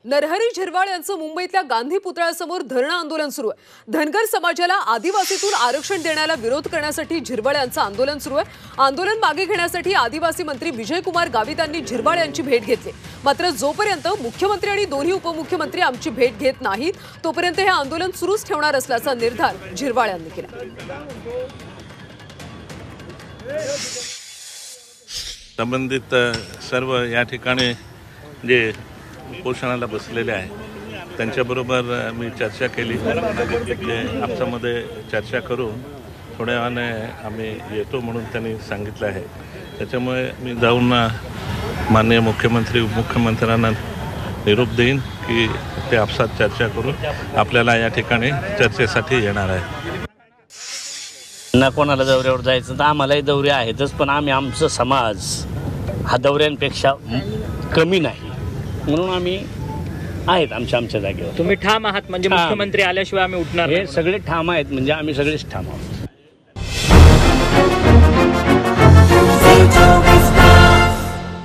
नरहरी झिरवाळ यांचं मुंबईतल्या गांधी पुतळ्यासमोर धरणं आंदोलन सुरू आहे। धनगर समाजाला आदिवासीतून आरक्षण देण्याला विरोध करण्यासाठी झिरवाळ यांचं आंदोलन सुरू आहे। आंदोलन मागे घेण्यासाठी आदिवासी मंत्री विजयकुमार गावित यांनी झिरवाळ यांची भेट घेतली। मात्र जोपर्यंत मुख्यमंत्री आणि दोन्ही उपमुख्यमंत्री आमची भेट घेत नाहीत तोपर्यंत हे आंदोलन सुरूच ठेवणार असल्याचा निर्धार झिरवाळ यांनी केला। संबंधित सर्व या ठिकाणी जे उपोषणाला बसलेले आहे त्यांच्याबरोबर मी चर्चा केली। ते आपसामध्ये चर्चा करून थोड्या वेळाने आम्ही येतो म्हणून त्यांनी सांगितलं आहे। त्याच्यामुळे मी जाऊन माननीय मुख्यमंत्री उपमुख्यमंत्र्यांना निरोप देईन की ते आपसात चर्चा करून आपल्याला या ठिकाणी चर्चेसाठी येणार आहे। ना कोणाला दौऱ्यावर जायचं तर आम्हालाही दौरे आहेतच, पण आमचा समाज हा दौऱ्यांपेक्षा कमी नाही म्हणून आम्ही आहेत आमच्या जागेवर। तुम्ही ठाम आहात म्हणजे मुख्यमंत्री आल्याशिवाय आम्ही उठणार हे सगळे ठाम आहेत म्हणजे आम्ही सगळेच ठाम आहोत।